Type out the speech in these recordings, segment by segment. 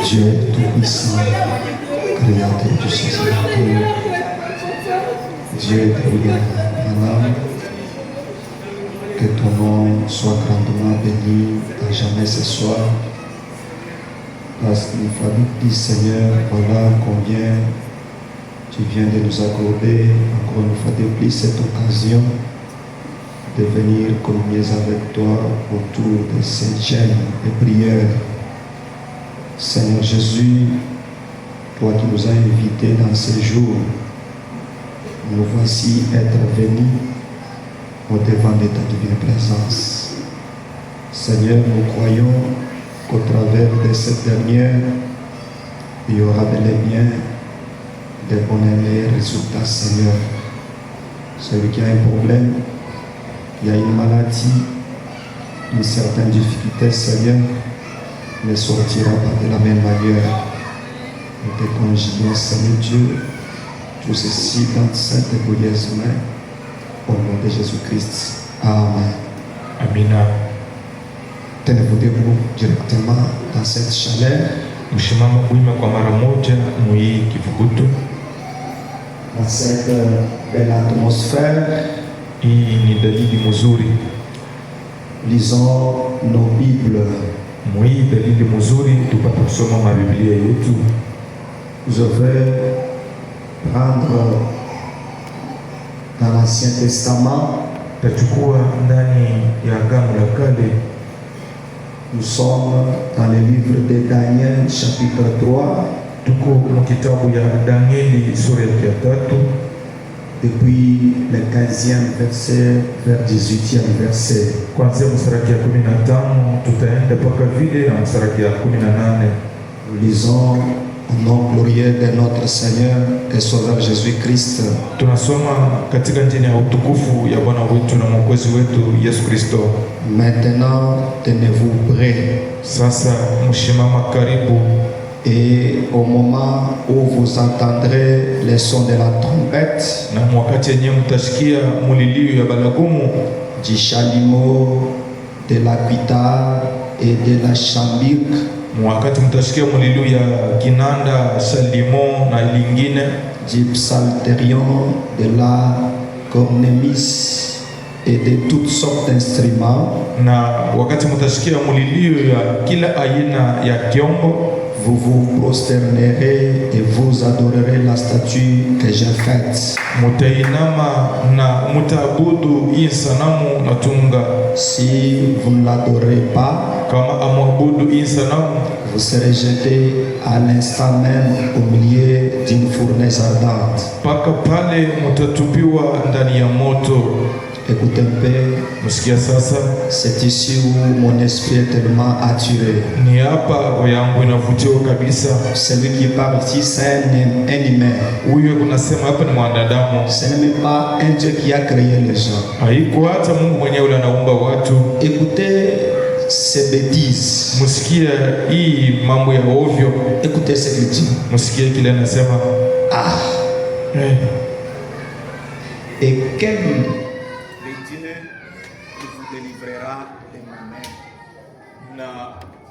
Dieu tout-puissant, créateur du ciel et de la terre, Dieu de William Branham, que ton nom soit grandement béni à jamais ce soir. Parce qu'une fois de plus, Seigneur, voilà combien tu viens de nous accorder encore une fois de plus cette occasion de venir communier avec toi autour de ces chaînes et prières. Seigneur Jésus, toi qui nous as invités dans ces jours, nous voici être venus au-devant de ta divine présence. Seigneur, nous croyons qu'au travers de cette dernière, il y aura bel et bien de bons et meilleurs résultats, Seigneur. Celui qui a un problème, qui a une maladie, une certaine difficulté, Seigneur, ne sortira pas de la même manière. Nous te conjuguons, Seigneur Dieu, tout ceci dans sainte et glorieuse main, au nom de Jésus-Christ. Amen. Amina. Tenez-vous debout directement dans cette chaleur. Mshimama kuima kwa mara moja mwi kivukutu. Dans cette belle atmosphère. Hii ni dalili mzuri. Lisons nos Bibles. Mwi dalili mzuri tupate kusoma mabiblia yetu. Je vais prendre dans l'Ancien Testament. Tachukua ndani ya Agano la Kale. Nous sommes dans le livre de Daniel, chapitre 3. Tuko mu kitabu ya Danieli sura ya 3. Depuis le 15e verset vers 18e verset. Kuanzia mstari ya 15 tutaenda mpaka vile na mstari ya 18. Nous lisons au nom glorieux de notre Seigneur et Sauveur Jésus-Christ. Tunasoma katika njia ya utukufu ya Bwana wetu na Mwokozi wetu Yesu Kristo. Maintenant, tenez-vous prêts. Sasa mshimama karibu. Et au moment où vous entendrez les sons de la trompette, na wakati yenyewe mtashikia mulilio ya balagumu, du chalumeau, de la guitare et de la chambrique, wakati mtashikia mulilio ya kinanda, salimo na lingine, du psalterion, de la cornemuse et de toutes sortes d'instruments, na wakati mtashikia mulilio ya kila aina ya kiombo, vous vous prosternerez et vous adorerez la statue que j'ai faite. Mutainama na mutaabudu hii sanamu na tunga. Si vous ne l'adorez pas, kama amwabudu hii sanamu, vous serez jeté à l'instant même au milieu d'une fournaise ardente. Paka pale mutatupiwa ndani ya moto. Écoutez un peu, musikia sasa. C'est ici où mon esprit est tellement attiré. Ni hapa roho yangu inavutiwa kabisa. Celui qui parle ici, c'est un humain. Huyo kunasema hapa ni mwanadamu. Ce n'est même pas un Dieu qui a créé les gens. Haiko hata Mungu mwenyewe anaumba watu. Écoutez ces bêtises. Musikia hii mambo ya ovyo. Écoutez ce qu'il dit. Musikia kile anasema. Ah. Et quel na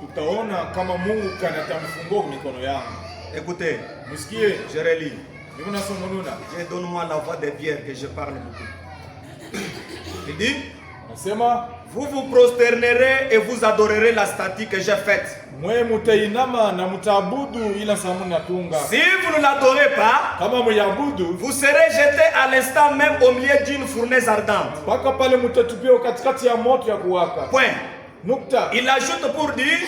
utaona kama Mungu kanatamfungua mikono yangu. Écoutez, musikie, je relis. Dieu donne-moi la voix de Pierre que je parle beaucoup. Il dit, vous vous prosternerez et vous adorerez la statue que j'ai faite. Si vous ne l'adorez pas, vous serez jeté à l'instant même au milieu d'une fournaise ardente. Point. Il ajoute pour dire,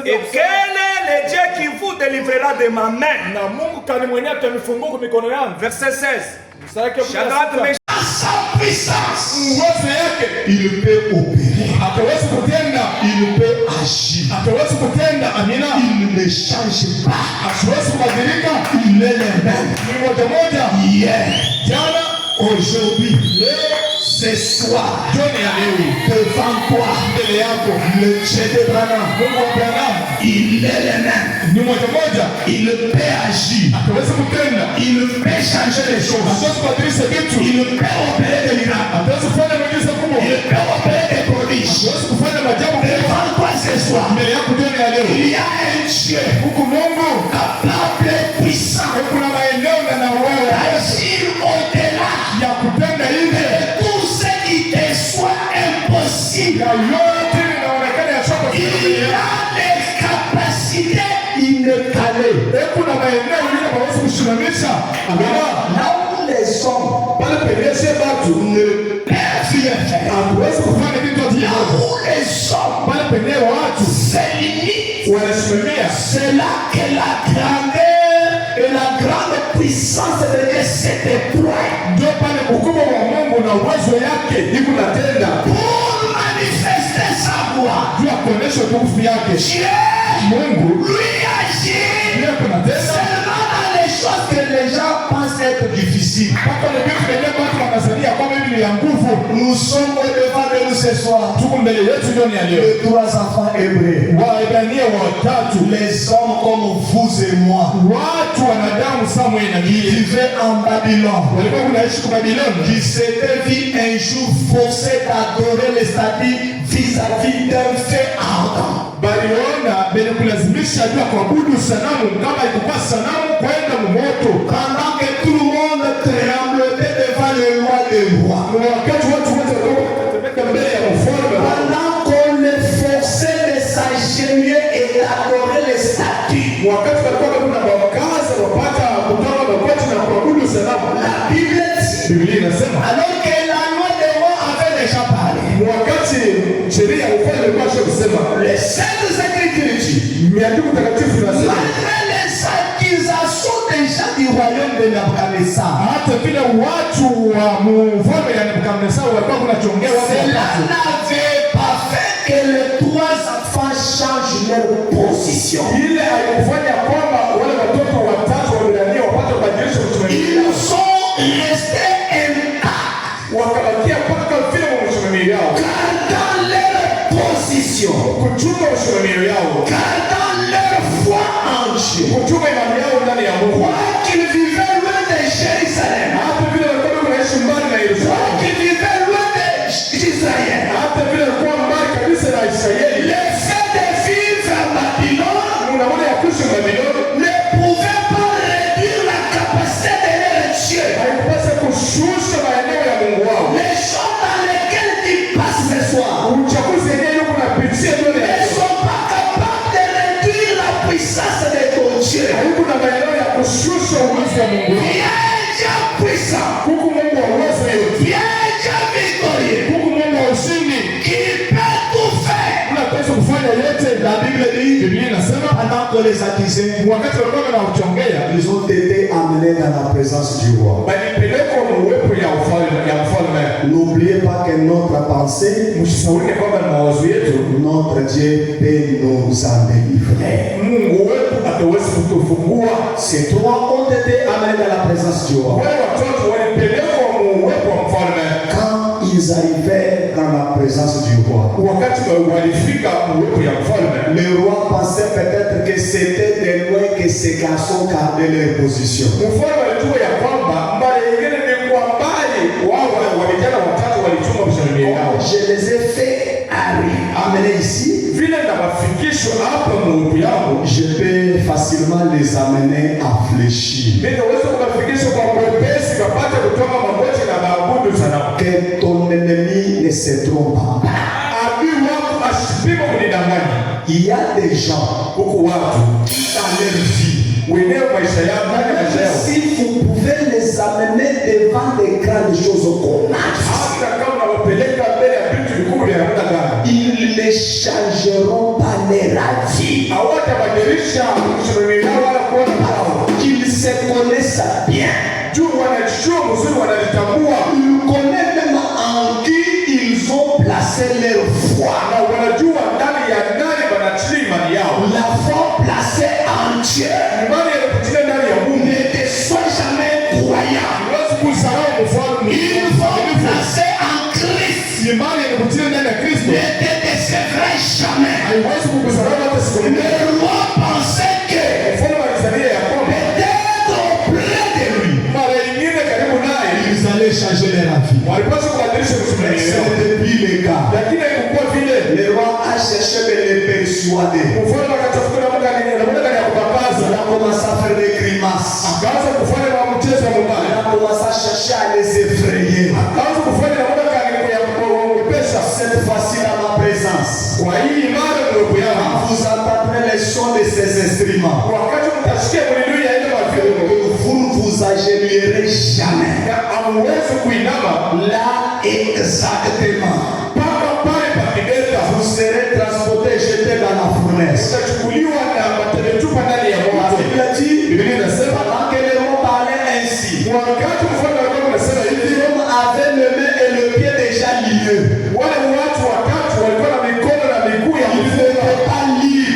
et quel est le Dieu qui vous délivrera de ma main? Verset 16. Sa puissance, il peut opérer, il peut agir, il ne change pas, il est le même hier, aujourd'hui, ce soir, devant toi, le Dieu de Branham, il est le même. Il peut agir. Il peut changer les choses. Il peut opérer des miracles. Il peut opérer des prodiges. Devant toi ce soir, il y a un Dieu capable, puissant, d'agir au-delà de tout ce qui te soit impossible. Il a des capacités inégalées. Là où les hommes ne peuvent rien faire, là où les hommes se limitent, c'est là que la grandeur et la grande puissance de Dieu se déploie pour manifester sa gloire. Dieu, lui agit seulement dans les choses que les gens pensent être difficiles. Nous sommes au-devant de nous ce soir. Les trois enfants hébreux, les hommes comme vous et moi, qui vivaient en Babylone, qui s'étaient vus un jour forcés d'adorer les statues vis-à-vis d'un feu ardent. Pendant que tout le monde tremblotait devant le roi des rois, pendant qu'on les forçait de s'agenouiller et d'adorer les statues, la Bible dit, alors que la loi des rois avait déjà parlé, les saintes écritures disent, malgré les accusations déjà du royaume de Nebuchadnezzar, cela n'avait pas fait que les trois enfants changent leur position. Ils sont restés intacts, gardant leur position, gardant leur foi en Dieu. Quoi qu'ils vivaient loin de Jérusalem, quoi qu'ils vivaient loin d'Israël, le fait de vivre à Babylone ne pouvait pas réduire la capacité de leur Dieu. Les choses dans lesquelles tu passes ce soir ne sont pas capables de réduire la puissance de ton Dieu. Viens Dieu puissant, viens Dieu victorieux, qui peut tout faire. La Bible dit, pendant que les accusés, ils ont été amenés dans la présence du roi. N'oubliez pas que notre pensée, notre Dieu peut nous en délivrer. Ces trois ont été amenés dans la présence du roi. Quand ils arrivaient dans la présence du roi, le roi pensait peut-être que c'était de loin que ces garçons gardaient leur position. Je les ai fait amener ici. Je peux facilement les amener à fléchir. Que ton ennemi ne se trompe pas. Il y a des gens dans leur vie, si vous pouvez les amener devant des grandes choses qu'on a, ils ne changeront pas leur avis. Qu'ils se connaissent bien. Ils connaissent même en qui ils ont placé leur foi. La foi placée en Dieu. Ne te sois jamais croyant. Une fois placé en Christ, ne te décevrait jamais. Le roi pensait que peut-être auprès de lui, ils allaient changer leur vie. C'est depuis le cas. Le roi a cherché de les persuader. Il a commencé à faire des grimaces. Il a commencé à chercher à les effrayer. Cette fois-ci dans ma présence, quand vous entendrez les sons de ces instruments, vous ne vous agenouillerez jamais. Là exactement, vous serez transporté et jeté dans la fournaise. La Bible dit, pendant que les mots parlaient ainsi, l'homme avait le main et le pied déjà liés. Il n'était pas libre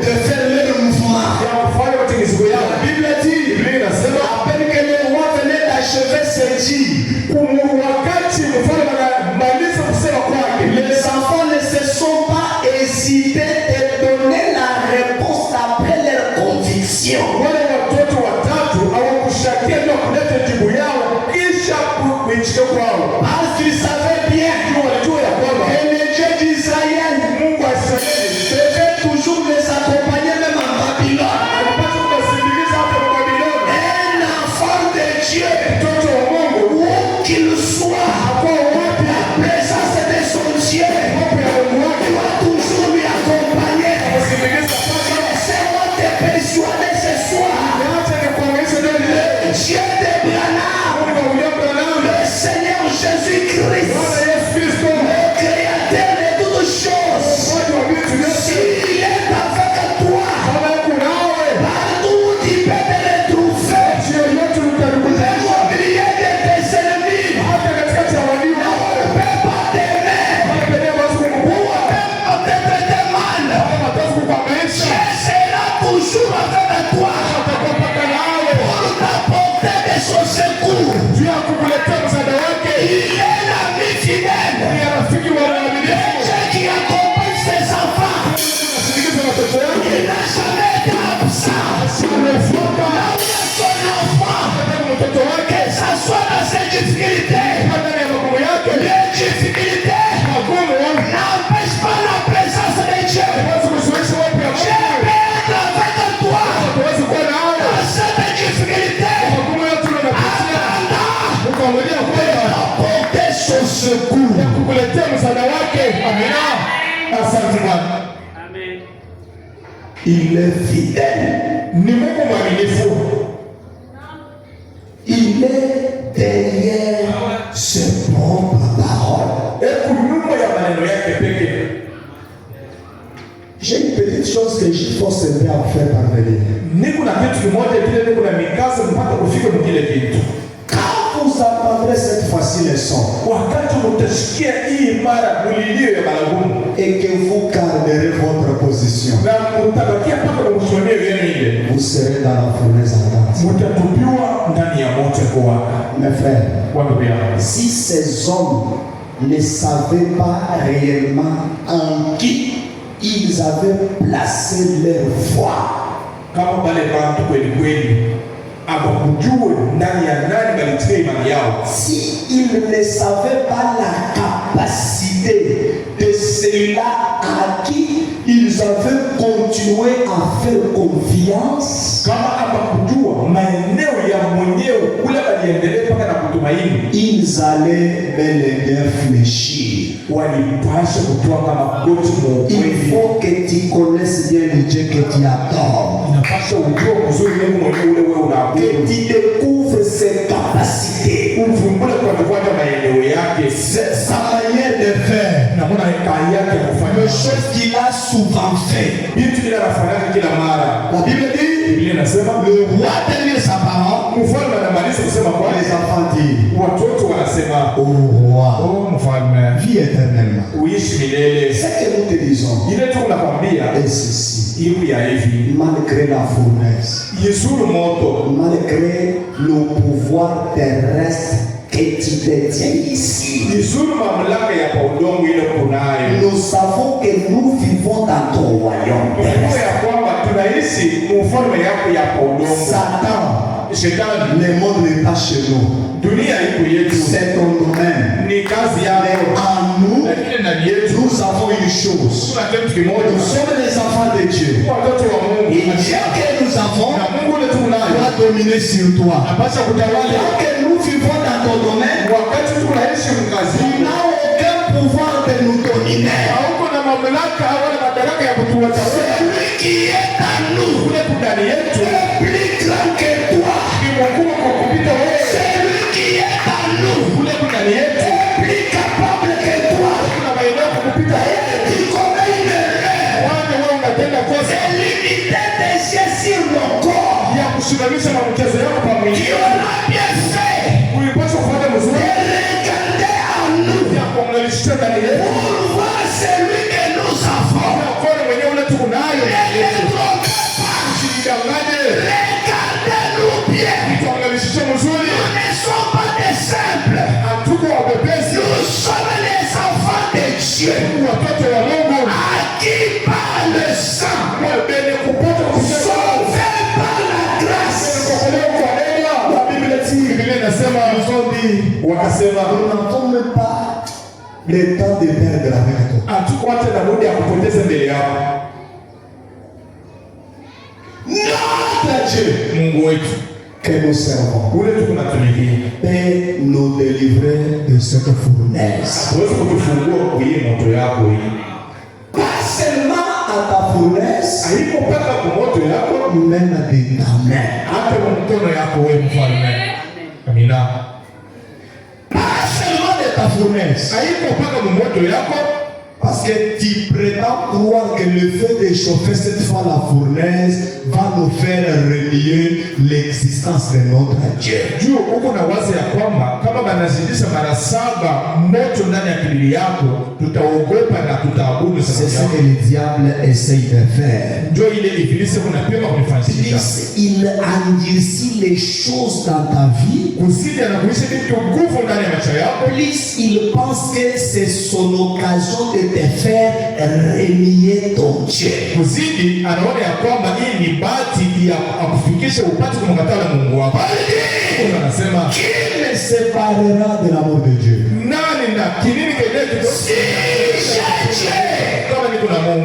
de faire leur mouvement. La Bible dit, à peine que le roi venait d'achever ses dits, les enfants ne se sont pas hésités de donner la réponse d'après leur conviction. Parce qu'ils savaient bien que le Dieu d'Israël devait toujours les accompagner même en Babylone. Un enfant de Dieu, où qu'il soit, la présence de son Dieu doit toujours lui accompagner. Laissez-moi te persuader ce soir. Le Dieu d'Abraham, le Seigneur Jésus-Christ, le Créateur de toutes choses, s'il est avec toi, partout où tu peux te retrouver, même au milieu de tes ennemis, ne peut pas t'aimer, ou même te traiter mal. Dieu sera toujours avec toi pour t'apporter de son secours. Il est l'ami fidèle. Dieu qui accompagne ses enfants. Il n'a jamais été absent. Là où il y a son enfant, que ça soit dans ses difficultés, les difficultés n'empêchent pas la présence de Dieu. Dieu peut être avec toi dans cette difficulté. Apporter son secours. Il est fidèle. Il est derrière ses propres paroles. J'ai une petite chose que je force un peu à faire parvenir. Quand vous entendrez cette fois-ci le son, et que vous garderez votre position, vous serez dans la fournaise ardente. Mes frères, si ces hommes ne savaient pas réellement en qui ils avaient placé leur foi, si ils ne savaient pas la capacité de celui-là à qui ils avaient continué à faire confiance, ils allaient bel et bien fléchir. Il faut que tu connaisses bien le Dieu que tu adores, que tu découvres ses capacités, sa manière de faire, les choses qu'il a souvent fait. La Bible dit, le roi termine sa parole, les enfants disent, au roi, vie éternellement. Ce que nous te disons, est ceci: malgré la fournaise, malgré le pouvoir pouvoir terrestre que tu détiens ici. Nous savons que nous vivons dans ton royaume terrestre. Satan, le monde n'est pas chez nous. C'est ton domaine. Mais en nous, nous avons une chose. Nous sommes les enfants de Dieu. Et Dieu que nous avons doit dominer sur toi. Tant que nous vivons dans ton domaine, tu n'as aucun pouvoir de nous dominer. Celui qui est en nous est plus grand que toi. Celui qui est en nous est plus capable que toi. Et tu commets une erreur. C'est l'unité des cieux sur nos corps. Tu auras bien fait de regarder en nous pour voir celui que nous avons. Regardez-nous bien. Nous ne sommes pas des simples. Nous sommes les enfants de Dieu. À qui par le sang, sauvés par la grâce. Nous n'avons même pas le temps de perdre avec toi. Notre Dieu que nous servons peut nous délivrer de cette fournaise. Pas seulement à ta fournaise, même de ta main. Pas seulement de ta fournaise. Parce que tu prétends croire que le fait de chauffer cette fois la fournaise va nous faire renier l'existence de notre Dieu. C'est ce que le diable essaye de faire. Plus il endurcit les choses dans ta vie, plus il pense que c'est son occasion de te faire renier ton Dieu. Qui me séparera de l'amour de Dieu? Si j'ai Dieu,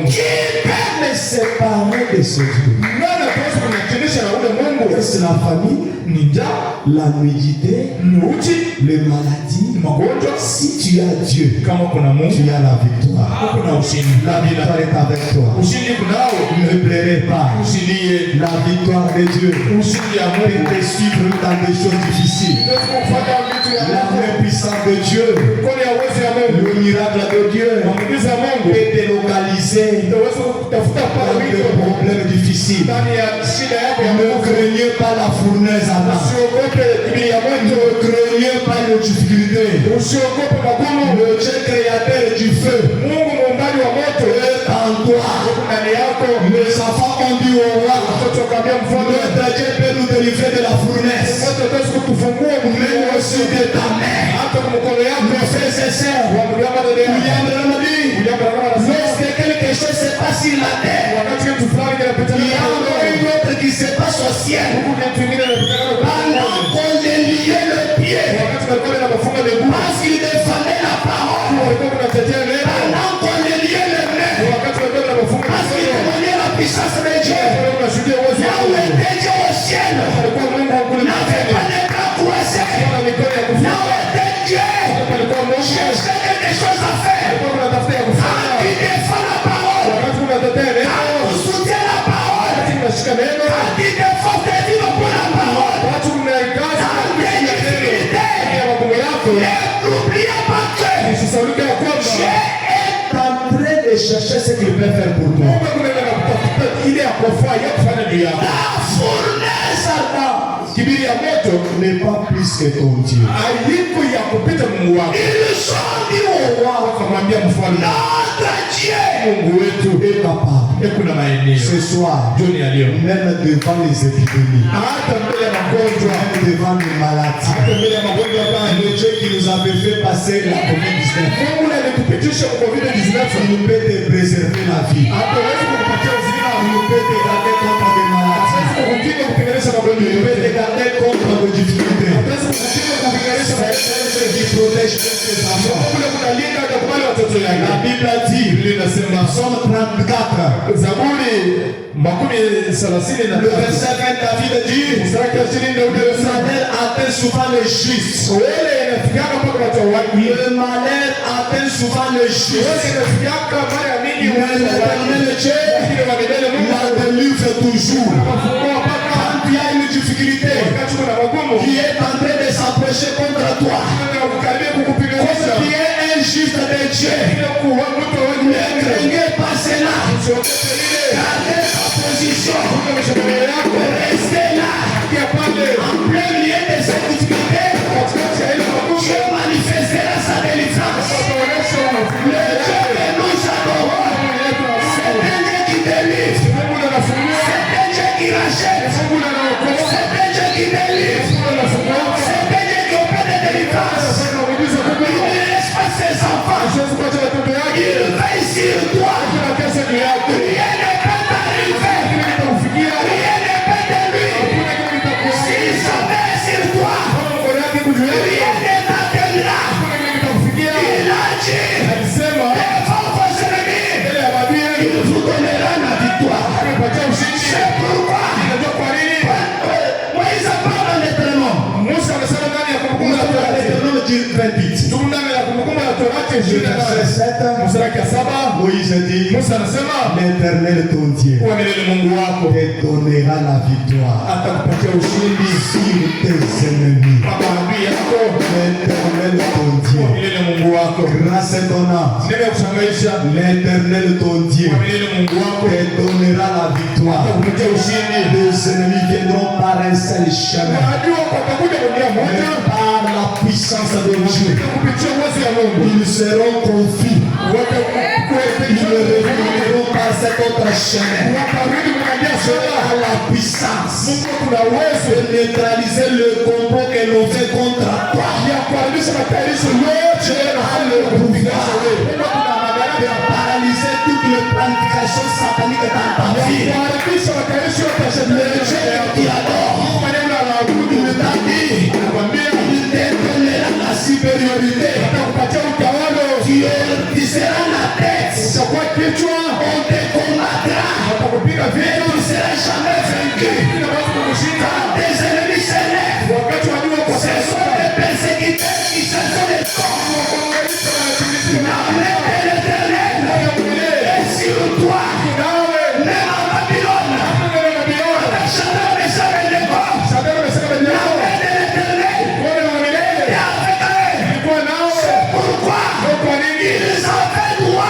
qui peut me séparer de ce Dieu? C'est la famille, la nudité, les maladies. Si tu as Dieu, tu as la victoire. La victoire est avec toi. Ne pleurez pas. La victoire de Dieu peut te suivre dans des choses difficiles. La main puissante de Dieu, le miracle de Dieu peut te localiser dans des problèmes difficiles. Ne craignez pas la fournaise à l'âme. Ne craignez pas les difficultés. Le Dieu créateur du feu est en toi. Les enfants ont dit au roi, notre Dieu peut nous délivrer de la fournaise, mais aussi de ta main. Mes frères et sœurs, lorsque quelque chose se passe sur la terre, il y a une autre qui se passe au ciel. Pendant qu'on déliait le pied, parce qu'il défendait la parole. Pendant qu'on déliait le main, parce qu'il témoignait la puissance de Dieu. Là où était Dieu au ciel, n'avait pas les bras croisés. Là où était Dieu, cherchait quelque chose à faire. Quand il défend la parole, quand il soutient la parole, quand il défend tes vivres pour la parole, dans tes difficultés, n'oubliez pas que Dieu est en train de chercher ce qu'il peut faire pour toi. La fournaise n'est pas plus que ton Dieu. Ils sont dit au roi, notre Dieu Mungu wetu est capable. kuna maeneo Ce soir, jioni ya leo, même devant les épidémies, hata mbele ya magonjwa, même devant les maladies, hata mbele ya magonjwa haya, le Dieu qui nous avait fait passer la COVID-19, Mungu alitupitisha kwa COVID-19, il peut te préserver la vie. hata wewe kukupatia uzima, Il peut te garder contre des maladies. kukukinga kutengeneza magonjwa Il peut yote, te garder contre des difficultés. kukukinga kutengeneza C'est qui protège ses enfants. kule kunalinda na kubali watoto yake. La Bible a dit, Linasema Psaume 34, Zaburi makumi 30 na le verset 20, David dit, mstari wa 20 Daudi le anasema malheur atteint souvent les justes. wewe inafikiaka mpaka watu wake. Le malheur atteint souvent les Wewe justes. inafikiaka mara mingi Mais watu wake. l'éternel Dieu Lakini wa milele Mungu la délivre toujours. anafungua mpaka Quand il y a une difficulté wakati kuna magumu qui est en train de s'approcher contre toi, na kukaribia kukupiganisha. qui est injuste de Dieu, Ile kuwa mtu wa ne Mungu. craignez pas cela. Usiogope ile. Gardez sa position. Funga mishikamano yako. Restez là. Kia pale En plein milieu de cette difficulté, katikati ya ile magumu. Dieu manifestera sa délivrance. Utaonyesha Le unafunga Dieu yake. que nous adorons, c'est un Dieu qui délivre, Mungu anafungua. c'est un Dieu qui rachète, Mungu anaokoa. c'est un Dieu qui délivre, Mungu anafungua. c'est un Dieu qui opère des délivrances. Anarudisha Il kubwa. ne laisse pas ses enfants, Siwezi kuacha watoto yake. il veille sur toi. Kuna kesa juu yako. Rien ne peut t'arriver, Kile kitakufikia. rien ne peut te nuire. Hakuna kile kitakufikia. S'il se met sur toi, Kama mkono yake iko juu yako. rien ne t'atteindra. Hakuna kile kitakufikia. Il a dit, Alisema devant vos ennemis, mbele ya maadui il vous donnera la victoire. amepatia ushindi. C'est pourquoi Unajua kwa nini? Moïse parle en Deutéronome. Musa anasema ndani ya kumbukumbu la Torati. Deutéronome dit très vite. Tuko ndani ya kumbukumbu la Torati Verset 7, mstari wa 7. Moïse dit, Musa anasema l'Éternel ton Dieu kwa milele Mungu wako te donnera la victoire atakupatia ushindi sur tes ennemis. kwa maadui yako. L'Éternel ton Kwa Dieu, milele Mungu wako. grâce étonnante, Neno ya kushangaisha. l'Éternel ton Dieu Kwa milele Mungu wako te donnera la victoire. atakupatia ushindi. Les ennemis viendront par un seul chemin, Maadui wako watakuja kwa njia moja par la puissance de Dieu. kupitia uwezo ya Mungu. Ils seront confus, ils ne Watakuwa reviendront pas cet autre chemin. watarudi kwa njia sawa. À la puissance Mungu kuna uwezo de neutraliser le complot que l'on fait contre toi. ya kuhamisha matayarisho yote A le pouvoir de paralyser toutes les planifications sataniques dans ta vie. kuharibisha matayarisho yote ya Le shetani. Dieu qui adore, Maneno ya waabudu il t'a dit, anakuambia il te donnera la supériorité. atakupatia utawala. Tu seras la tête. Utakuwa kichwa. On te combattra. Watakupiga Mais vita. tu ne seras jamais vaincu. Lakini hawezi kukushinda. Quand tes ennemis s'élèvent, Wakati wadui wako ce sont les persécuteurs qui se sont les corps. L'armée de l'Éternel est sur toi. Même en Babylone, avec Shadrach, Meshach et Abednego, l'armée de l'Éternel est avec eux. C'est pourquoi ils avaient droit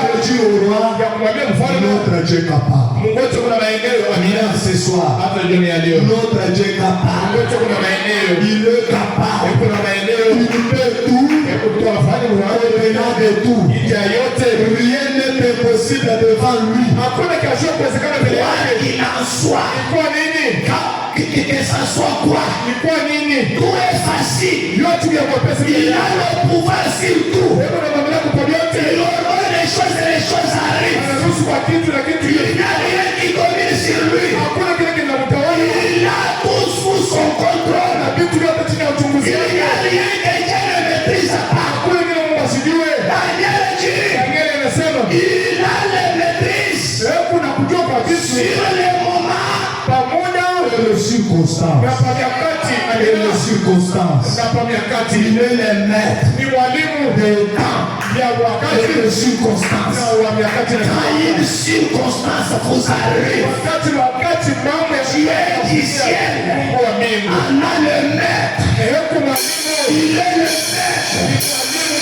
de dire au roi, notre Dieu est capable. Amina, ce soir, notre Dieu est capable. Il est capable. Il peut tout. Au-delà de tout. Rien n'est impossible devant lui. Quoi qu'il en soit, que ça soit quoi, tout est facile. Il a le pouvoir sur tout. Il ordonne les choses et les choses arrivent. Il n'y a rien qui domine sur lui. Il a tout sous son contrôle. Il n'y a rien que Dieu ne maîtrise pas. Daniel dit, il a la maîtrise sur les moments et les circonstances. Et les circonstances. Il est le maître des temps et des circonstances. Quand une circonstance vous arrive, tu es du ciel. On a le maître. Il est le maître.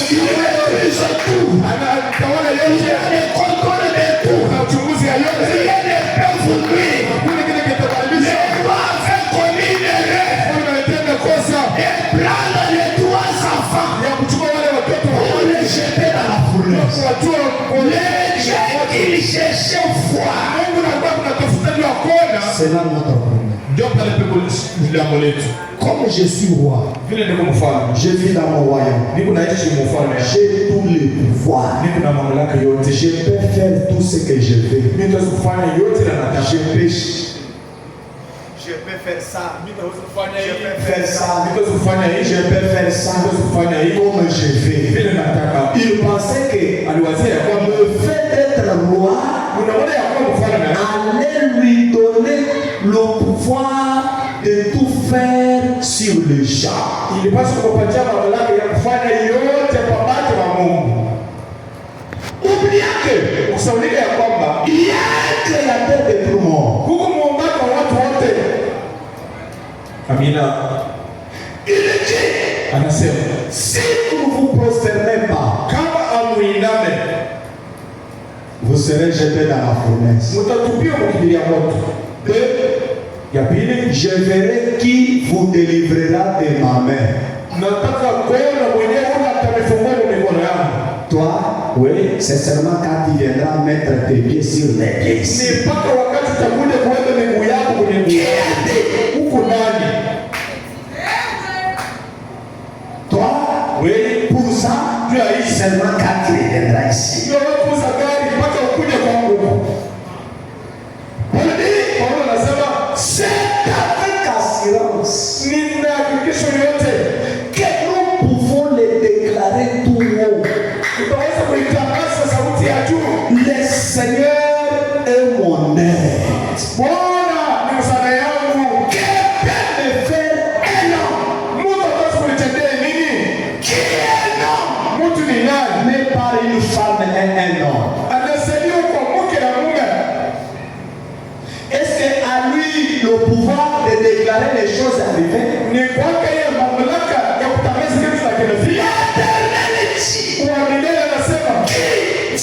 Il maîtrise tout. Il a le contrôle de tout. Rien ne peut vous nuire. Les rois avaient commis une erreur et prendre les trois enfants pour les jeter dans la fournaise. Les C'est là notre problème. Ndio pale pepo jambo letu. Comme je suis roi, Vile niko mfalme. je vis dans mon royaume. Niko naishi mfalme. J'ai tous les pouvoirs. Niko na mamlaka yote. Je peux faire tout ce que je veux. Mimi naweza kufanya yote na nataka. Je pêche. Je peux faire ça. Mimi naweza kufanya Je hivi. peux faire ça. Mimi naweza kufanya hivi. Je peux faire ça Naweza kufanya hivi comme je veux. vile nataka. Il pensait que Aliwazia kwamba le fait d'être roi unaona ya kwamba mfalme allait lui donner le pouvoir de tout faire sur le champ. ilipaswa kupatia mamlaka ya kufanya yote kwa macho ya Mungu. Oubliez que Usaulike ya kwamba il y a un créateur de tout le monde. huku muumbaji wa watu wote. Amina. Il dit, Anasema si vous ne vous prosternez pas, kama amuiname vous serez jetés dans la fournaise. mtatupia mkibilia moto. Ya pili, Je verrai qui vous délivrera de ma main. nataka kuona mwenyewe ule atamefungua mikono yangu. Toi, oui, c'est seulement quand tu viendras mettre tes pieds sur les pieds. Ni mpaka wakati utakuja kuweka miguu yako kwenye miguu yangu. Huko ndani. Toi, Oui, pour ça, tu as ici. seulement quand tu viendras ici. Ndio wewe kuuza gari mpaka ukuje kwangu. Paulo anasema C'est avec assurance nina hakikisho yote que nous pouvons les déclarer tout haut. tutaweza kuitangaza sauti ya juu. Le Seigneur est mon aide. Bwana ni msaada yangu. Que peut me faire un homme? Mungu ataweza kunitendea nini? Qui est un homme? Mtu ni nani? Mais par une femme et un homme. Anasaidia kwa mke na mume. Est-ce qu'à lui le pouvoir de déclarer les choses arrivées? Ni kwake yeye mamlaka ya kutangaza kitu na kinafika. Kwa milele anasema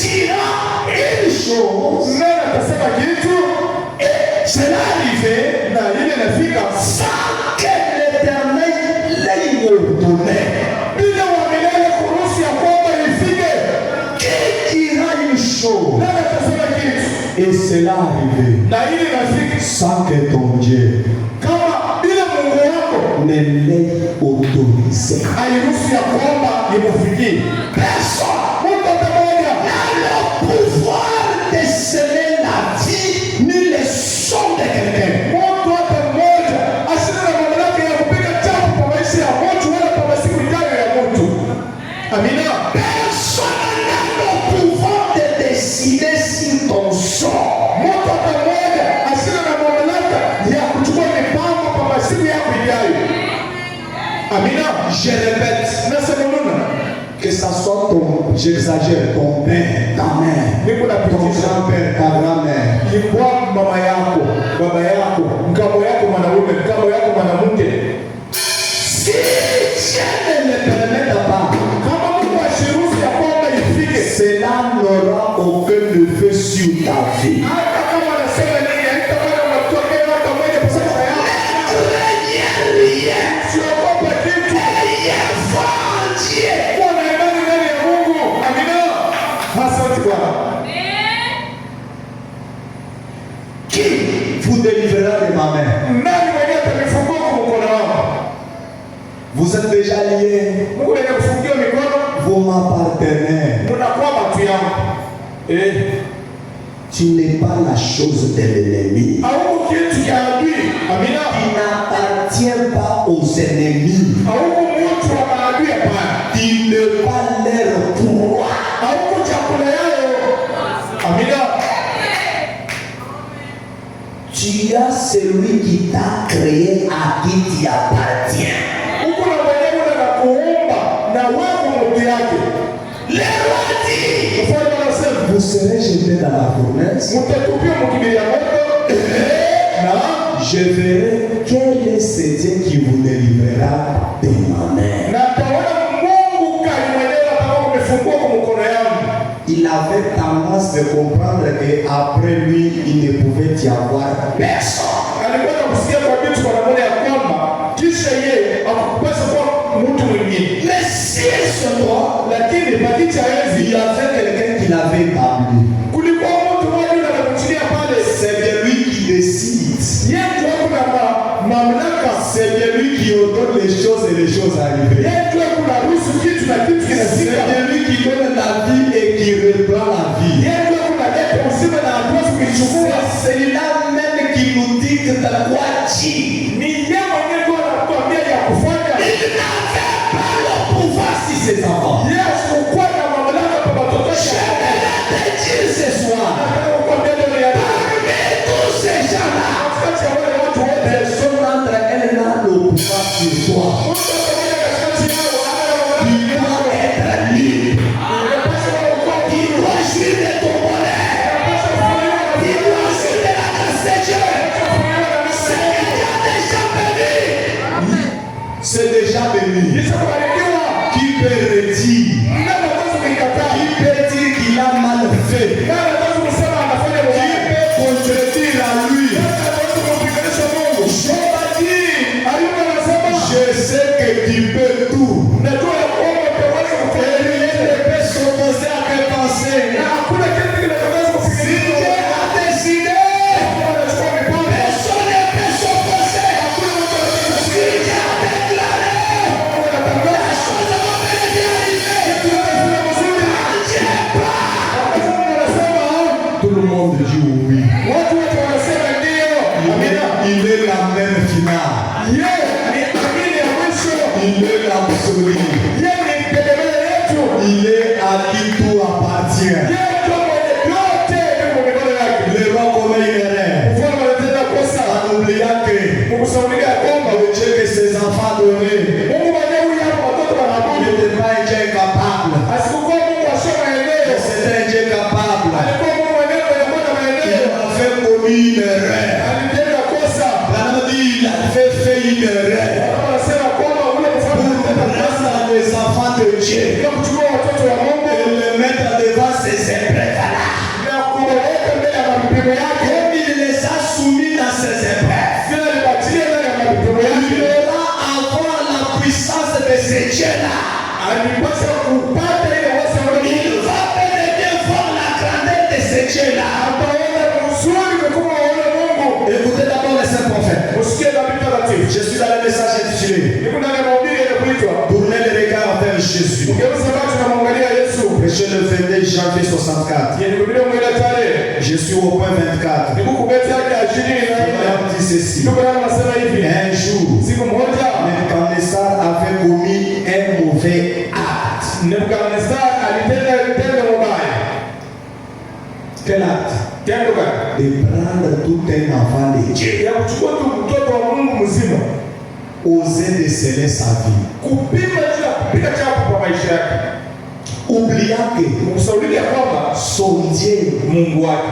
Dira une chose nani atasema kitu et cela arrivait na ile inafika sans que l'Éternel l'ait ordonné. bila wa milele kuruhusu ya kwamba ifike. Qui dira une chose Nani atasema kitu et cela arrivait na ile inafika sans que ton Dieu kama bila Mungu wako ne l'ait autorisé? hairuhusu ya kwamba imufikie. Personne Mungu atamoja n'a le pouvoir de sceller la vie ni le son de quelqu'un. mtu hata mmoja asina na mamlaka ya kupiga chapu kwa maisha ya mtu wala kwa masiku ijayo ya mtu. Amina. Personne n'a le pouvoir de décider sur ton sort. Mtu hata mmoja asina na mamlaka ya kuchukua mipango kwa masiku yako ijayo. Amina. Je répète, Nasema nuna que ça soit ton, j'exagère, ton père, ta mère, Mungu ton napitisha grand-père, ta grand-mère. ilikuwa mama yako, baba yako, mkamo yako mwanaume, mkamo yako mwanamke. Si Dieu ne le permet pas, Kama Mungu ashiruhusu ya kwamba ifike, cela n'aura aucun effet sur ta vie. hata kama anasema nini, haitafanya matokeo hata moja kwa sababu yako. Siogopa kitu. Kuwa na imani ndani ya Mungu. Amina. Asante Bwana. Qui vous délivrera de ma main? Nani mwenye atanifungua kwa mkono wangu? Vous êtes déjà liés, Mungu mwenye kufungia mikono, vous m'appartenez. mnakuwa watu yangu. Tu n'es pas la chose de l'ennemi. Hauko kitu cha adui. Amina. Tu n'appartiens pas aux ennemis. Hauko mtu wa maadui hapana. Tu n'es pas leur proie. Hauko chakula yao. Amina. Tu as celui qui t'a créé à qui tu appartiens. Huko na mwenyewe anakuumba na wewe mtu yake. Le roi dit, Mfalme anasema vous serez jetés dans la fournaise. mtatupia mkibilia moto. Na Je verrai quel est ce Dieu qui vous délivrera de ma main. na taona Mungu kali mwenyewe atakao kumefungua kwa mkono yangu. Il avait tendance de comprendre qu'après lui, il ne pouvait y avoir personne. Alikwenda kusikia kwa vitu kwa namna ya kwamba kisha yeye akupasa kwa mtu mwingine. Mais si ce toi, Lakini pakiti ya il y enzi avait quelqu'un qui l'avait établi. kulikuwa mtu mmoja anamchilia pale. C'est de lui qui décide. Yeye qui ordonne les choses et les choses arrivent. C'est lui qui donne la vie et qui reprend la vie. C'est celui-là même qui nous dicte de quoi dire. Il n'avait pas le pouvoir sur ses enfants. Je vais te dire ce soir, parmi tous ces gens-là, personne d'entre elles n'a le pouvoir sur toi. Tu dois être libre. Tu dois jouir de ton bonheur. Tu dois jouir de la grâce de Dieu. C'est déjà béni. Qui peut redire? Qui peut dire qu'il a mal fait? Qui peut contredire à lui? Je sais que tu peux tout. Et lui ne peut s'opposer à mes pensées. Si Dieu a décidé, personne ne peut s'opposer. Si Dieu a déclaré, la chose va bien arriver. Tout le monde dit oui. Il est la même finale. Il est l'absolu. Il est à qui tout appartient. Le roi commet une erreur en oubliant que le Dieu que ses enfants donnaient n'était pas un Dieu capable. C'était un Dieu capable. Il avait commis une erreur. Il avait fait une erreur. Les enfants de Dieu et le mettre devant ces épreuves-là. Comme il les a soumis dans ces épreuves, il aura avoir la puissance de ces dieux-là. Il va peut-être voir la grandeur de ces dieux-là. Écoutez d'abord les saints prophètes. Je suis dans le message intitulé Tournez les regards vers Jésus. Prêché le 22 janvier 64. Je suis au point 24. Il dit ceci. Un jour, Nebuchadnezzar avait commis un mauvais acte. Quel acte? De prendre tout un enfant de Dieu. Oser déceler sa vie. Oubliant que son Dieu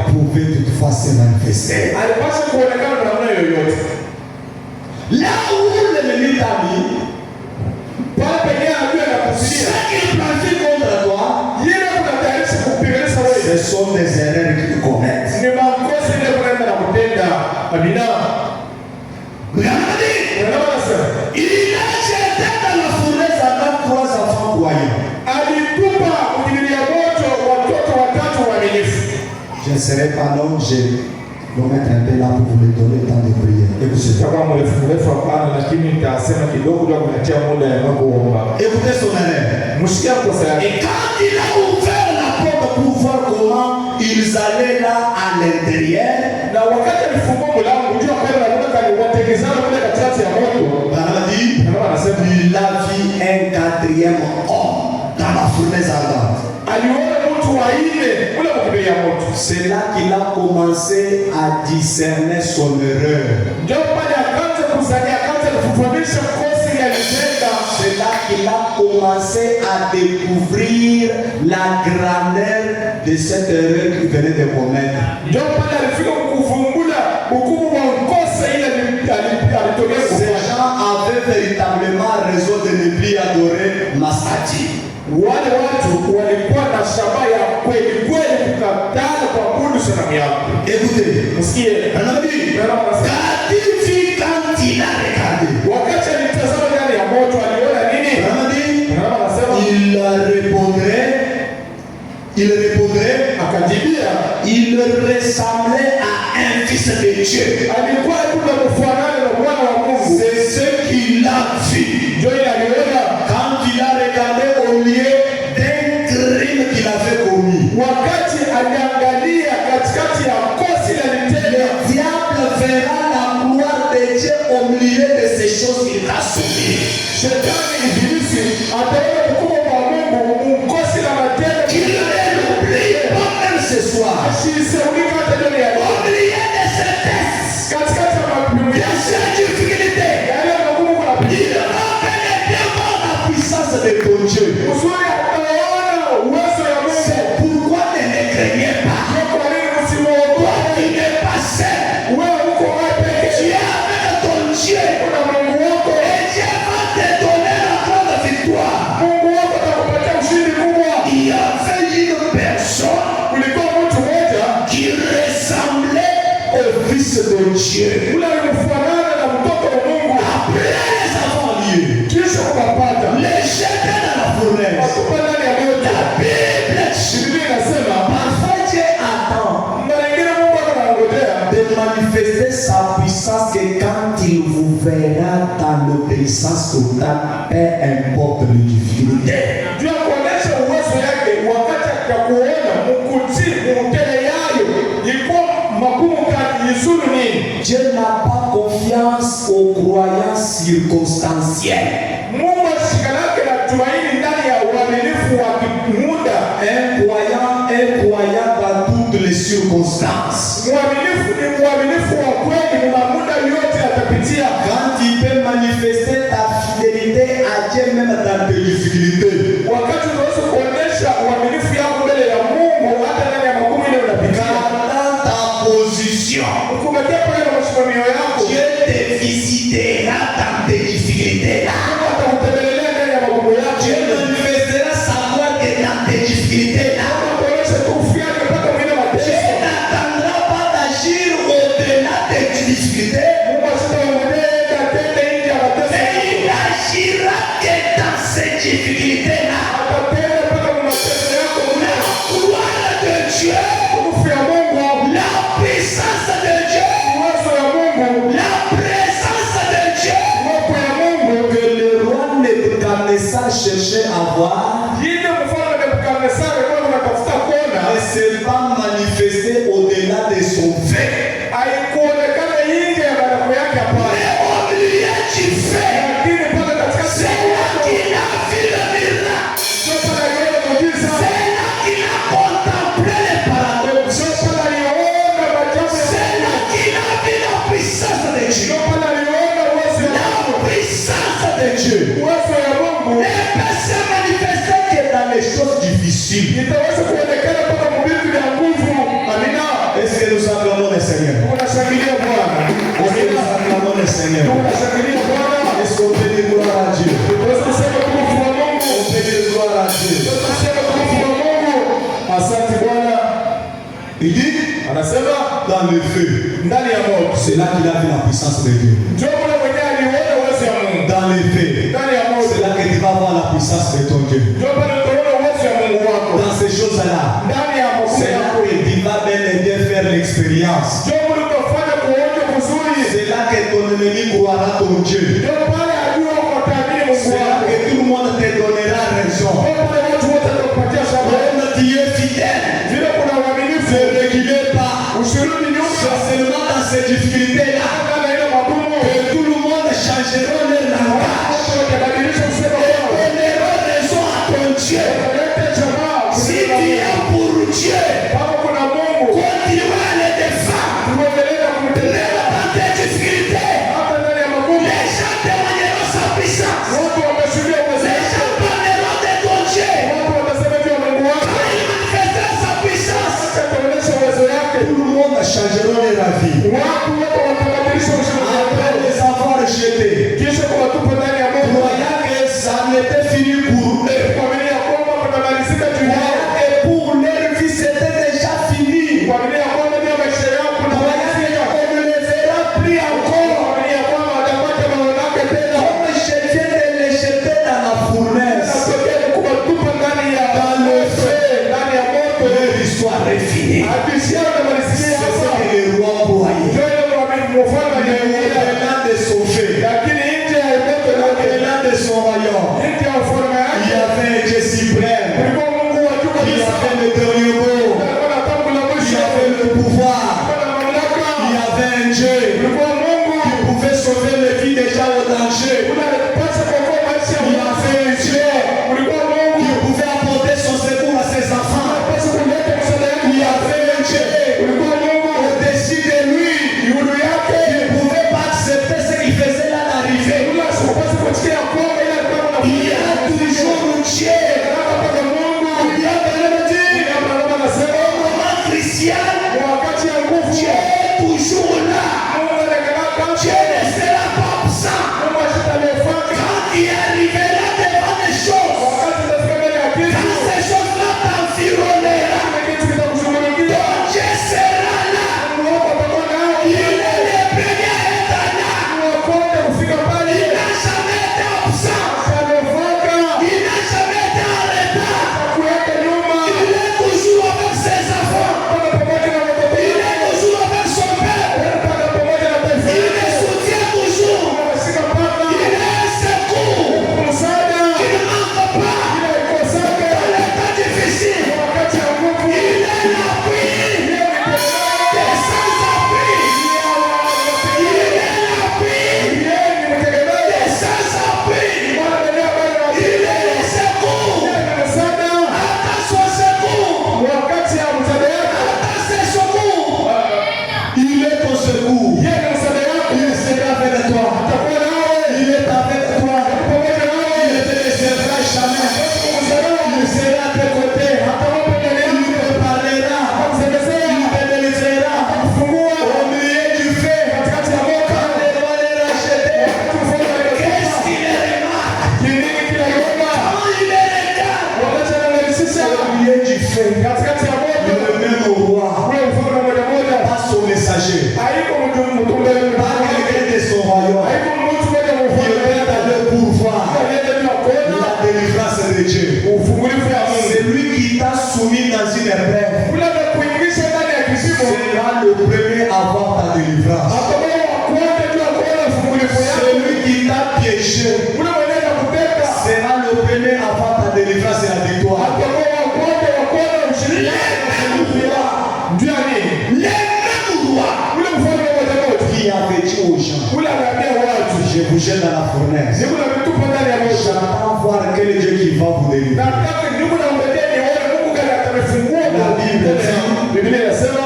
pouvait toutefois se manifester. Là où l'ennemi t'a mis, ce qu'il planifie contre toi, ce sont des erreurs que tu commets. Il a jeté dans la fournaise avec 3 enfants croyants. Je ne serai pas long, je vais mettre un peu là pour vous donner le temps de prier. Écoutez son erreur. Et quand il a ouvert la porte pour voir comment ils allaient là à l'intérieur, il a vu un 4e homme dans la fournaise ardente. C'est là qu'il a commencé à discerner son erreur. C'est là qu'il a commencé à découvrir la grandeur de cette erreur qu'il venait de commettre. Ces gens avaient véritablement raison de ne plus adorer Masadi. Wale watu walikuwa na shabaha ya kweli kweli kukataa kuabudu sanamu yao. Écoutez, msikie anabii quand il a regardé, wakati alitazama ndani ya moto aliona nini? Anasema il répondrait, akajibia, il ressemblait à un fils de Dieu. Alikuwa kuna mfanano na mwana wa Mungu. C'est ce qu'il a Shetani ibilisi ataona mkubwa wa Mungu mkosi na matendo qu'il ne l'oublie pas même ce soir. asisaulika hata jioni ya leo. Oubliez de ce test. Katikati ya mapimo Il y a cette difficulté. yale magumu kuna Il va pénétrer voir la puissance de ton Dieu. uzuri ataona uwezo ya Mungu. C'est pourquoi ne craignez pas. Kwa nini Toi msimwogope? qui n'es pas seul. Wewe uko wapi? Tu es avec ton Dieu. Kuna Mungu wako. Et Dieu va te donner la grande victoire. Mungu wako atakupatia ushindi kubwa. Il y avait une personne Kulikuwa mtu mmoja qui ressemblait au Fils de Dieu. ule alimfanana na mtoto wa Mungu. Après les avoir lieux, Kisha ukapata les jeter dans la fournaise. watupa ndani ya moto. La Bible Biblia inasema parfois Dieu attend mara nyingine Mungu anangojea de manifester sa puissance que quand il vous verra dans l'obéissance totale, peu importe les difficultés. juu ya kuonyesha uwezo yake wakati ya kuona mkutii mutele yayo ilikuwa magumu kati yisuru nini. Dieu n'a pas confiance aux croyants circonstanciels. Mungu ashikanake na tumaini ndani ya uaminifu wa kimuda. Un croyant dans toutes les circonstances. Mwaminifu ni mwaminifu wa kweli na muda yote atapitia. Quand il peut manifester ta fidélité à Dieu même dans tes difficultés. Wakati unaweza kuonyesha uaminifu yako mbele ya Mungu hata ndani ya magumu ile unapitia. Dans ta position. Ukimetea pale na mashimamio yako, Dieu te visitera dans tes difficultés. Mungu atakutembelea ndani ya magumu yako. Dieu manifestera sa gloire dans tes difficultés. Kuonyesha tukufu yake mpaka mwile Dieu mateso. n'attendra pas d'agir au-delà des difficultés. Mungu asitaongea atende nje ya mateso. Mais il agira que dans ces difficultés-là. Atatenda mpaka kwa mateso yako. La gloire de Dieu, Tukufu ya Mungu, la puissance de Dieu, uwezo ya Mungu, la présence de Dieu uwepo ya Mungu. que le roi Nebuchadnezzar cherchait à voir Yile mfalme Nebukadneza alikuwa anatafuta kuona, ne s'est pas manifesté au-delà de son fait. haikuonekana nje ya baraka yake hapana. Mais au milieu du fait, Lakini mpaka katika c'est là qu'il a vu le miracle. sopa aliona muujiza. C'est là qu'il a contemplé les paradoxes. Sopa aliona maajabu ya C'est là qu'il a vu la puissance de Dieu. Sopa aliona uwezo ya La Mungu. puissance de Dieu Uwezo ya Mungu ne peut se manifester que dans les choses difficiles. itaweza kuonekana mpaka mbivu vya nguvu. Amina. Est-ce que nous acclamons le Seigneur? Tunashangilia Bwana. Est-ce que nous acclamons le Seigneur? Tunashangilia Bwana. Est-ce qu'on peut dire gloire à Dieu? Tunaweza kusema tukufu wa Mungu. On peut dire gloire à Dieu. Tunaweza kusema tukufu wa Mungu. Asante Bwana. Il dit, Anasema dans le feu, ndani ya moto. c'est là qu'il a vu la puissance de Dieu. Ndio Bwana mwenyewe aliona uwezo ya Mungu. Dans le feu, Ndani ya moto. c'est là que tu vas voir la puissance de ton Dieu. Ndio Bwana utaona uwezo ya Mungu wako. Dans ces choses-là, Ndani ya magumu c'est là yako. que tu vas bel et bien faire l'expérience. Ndio Bwana utafanya kuonja kuzuri. C'est là que ton ennemi croira ton Dieu. Ndio pale ajua utaamini Mungu C'est là wako. que tout le monde te donnera raison. Ndio pale watu wote watakupatia sababu. Comme tu es fidèle, Vile kuna uaminifu. ne reculez pas. Usirudi nyuma. C'est seulement dans ces difficultés-là Ndani ya ile magumu. que tout le monde changera leur langage. Watu watabadilisha kusema wao. Donneront raison à ton Dieu. Wataleta jamaa. Si tu es pour Dieu, Kama kuna Mungu. continue à le défendre. Tuendelee na kumtetea. Même dans tes difficultés, Hata ndani ya magumu. les gens te ule mwenye kuteka sera le premier avant ta délivrance et la victoire. atakuwa wa kwanza wa kuona ushirika. Ndio nini? Ule mfalme wa Daudi Qui avait dit aux gens, ule anaambia watu, je vous jette dans la fournaise. niko na mitupa ndani ya moto. J'attends voir quel Dieu qui va vous délivrer. Nataka niko na mbele nione Mungu gani atamfungua. La Bible dit, Biblia inasema,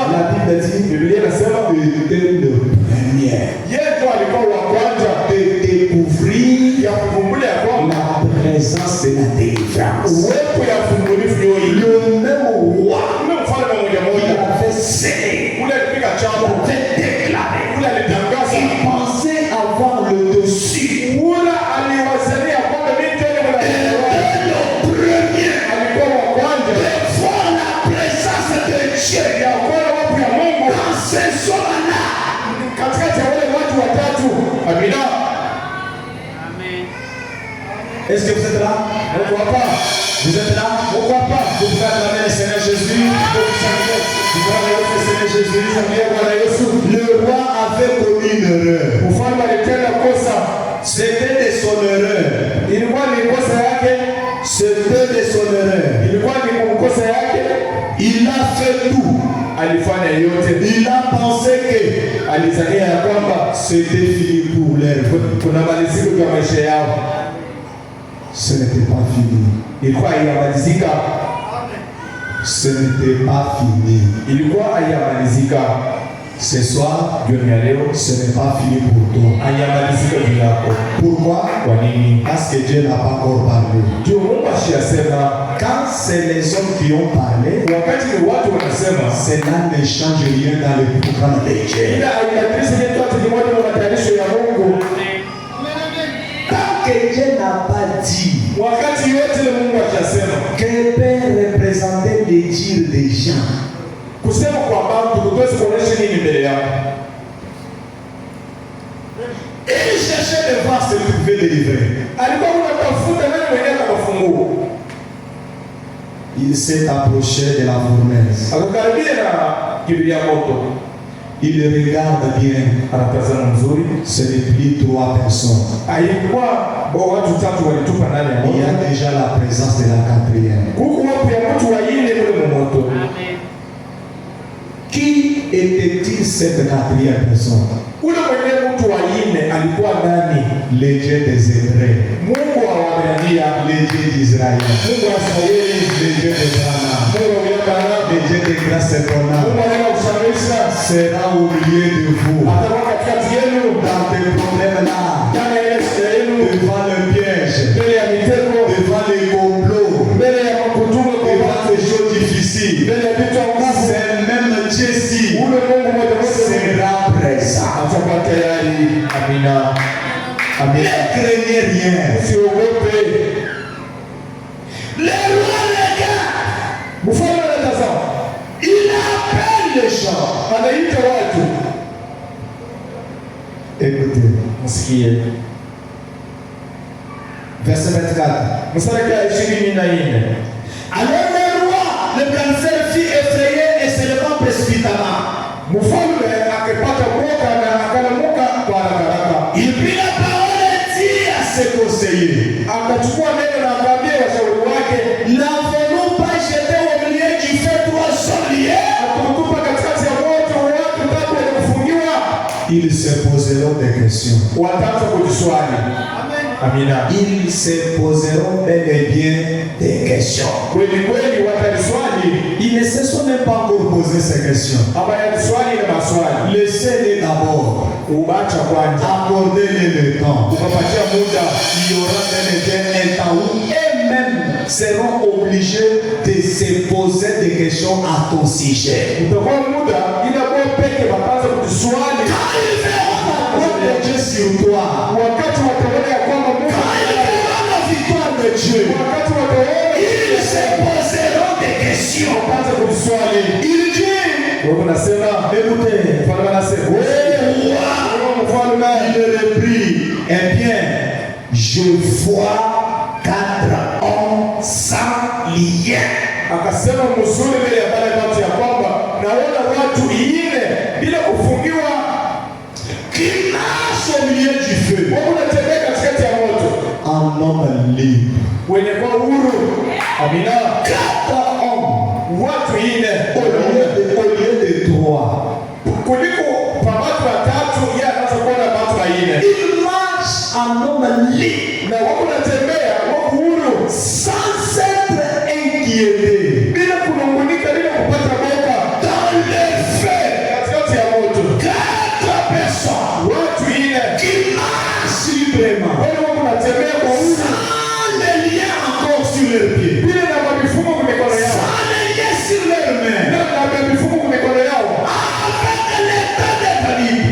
Biblia inasema était le premier yeye ndo alikuwa wa kwanza de découvrir ya kuvumbua ya kwamba la présence de la délivrance. uwepo ya fungulifu yoyi. Le même roi Ule mfalme mmoja qui mmoja avait scellé, ule alipiga chambo, avait déclaré, ule alitangaza, il pensait avoir le dessus. ule aliwazalia kwamba mimi ndiye Le premier alikuwa wa kwanza de voir la présence de Dieu ya kuona wapo ya Mungu dans ces hommes-là. katikati ya wale watu watatu. Amina. Est-ce que vous êtes là? Mungu hapa, Vous êtes là? Mungu hapa. Vous pouvez acclamer le Seigneur Jésus. Vous saluez le Seigneur Jésus. Ndiye Bwana Yesu. Le roi avait commis une erreur. Mfalme alitenda kosa, C'était de son erreur. ilikuwa ni kosa yake, C'était de son erreur. ilikuwa ni kosa yake. Il a fait tout. Alifanya yote, Il a pensé que alizania ya kwamba c'était fini pour leur vie. kuna maliziko kwa maisha yao. Ce n'était pas fini. Ilikuwa haiyamalizika, Ce n'était pas fini. ilikuwa haiyamalizika. Ce soir, Jioni ya leo ce n'est pas fini pour toi. haiyamalizika juu yako. Pourquoi? Kwa nini? Parce que Dieu n'a pas encore parlé. Ndio Mungu ashiyasema. Quand c'est les hommes qui ont parlé, Wakati ni watu wanasema, cela ne change rien dans le programme de Dieu. ila haibadilishi kitu hata kimoja kwa matayarisho ya Mungu. Tant que Dieu n'a pas dit Wakati yote Mungu ashiyasema, que peut représenter les dires des gens, kusema kwamba tukuwezi kuonesha nini mbele yako. il cherchait de voir ce qu'il pouvait délivrer. Alikuwa anatafuta nani mwenyewe atakafungua. Il s'est approché de la fournaise. Akakaribia na kibiria moto, Il regarde bien. anatazama mzuri. Ce n'est plus 3 personnes. Alikuwa watu tatu walitupa ndani ya Il y a moto, déjà la présence de la quatrième. huku wapo ya mtu waine kule moto. Qui était-il cette quatrième personne? Ule mwenyewe mtu waine alikuwa nani? Le Dieu des Hébreux, Mungu wa Waebrania, le Dieu d'Israël, Mungu wa Israeli, le Dieu de Brana, Mungu wa Wilabara, le Dieu de grâce et Mungu bonheur wa kusamisha, sera au milieu de vous. atakuwa katikati yenu, Dans tes problèmes-là, ndani ya ile shida yenu, devant le piège, mbele ya mitego, devant les complots, mbele ya kutuma kwa devant watu, les choses difficiles, mbele ya vitu nguvu. c'est même Dieu-ci Ule Mungu mmoja mmoja sera présent. atakuwa tayari. Amina. Ne Amina. craignez rien. Usiogope. Le roi regarde, Mfalme anatazama, il appelle les gens. anaita watu. Écoutez, Msikie. verset 24. Mstari wa 24. Alors le roi, le cancer fut effrayé et se levant précipitamment. Mfalme akipata mwoga na akalamuka kwa haraka. Il prit la parole et dit à ses conseillers, Akachukua neno na akaambia washauri wake, n'avons-nous pas jeté au milieu du feu 3 hommes liés? atukutupa katikati ya moto watu tatu walikufungiwa. Ils se poseront des questions. Wataanza kujiswali. Amina. Ils se poseront bel et bien des questions. Kweli kweli wataliswali. Ils ne se sont même pas encore posé ces questions. Aba ya swali na maswali. Laissez-les d'abord. Ubacha kwanza. Accordez-les le temps. Ukapatia muda. Il y aura bel et bien un temps où eux-mêmes seront obligés de se poser des questions à ton sujet. Utakuwa muda ila kwa peke wataanza kujiswali. Quand ils verront la gloire de Dieu sur toi, Wakati wataona ya kwamba Mungu quand ils verront la victoire de Dieu, wakati wataona ils se poseront des questions. wataanza kujiswali. Il dit, Wewe unasema écoutez, mfalme anasema wewe mfalme il reprit, eh bien, je vois 4 hommes sans lien. akasema mzuri mbele ya pale watu ya kwamba naona watu 4 bila kufungiwa Qui marche au milieu du feu. wako unatembea katikati ya moto. un homme libre. wenye kwa huru. Amina. 4 hommes Watu ine au lieu de 3. kuliko pa watu watatu, yeye anaanza kuona watu waine. Il marche un homme libre Na wako natembea wako huru sans être inquiété. bila kunungunika, bila kupata boka. Dans les faits, Katikati ya moto 4 personnes watu ine qui marchent librement. wale wako natembea kwa huru Sans les liens encore sur leurs pieds. bila na mifumo kwa mikono yao, Sans les liens sur leurs mains. na mifumo kwa mikono yao, Avec l'état d'être libre.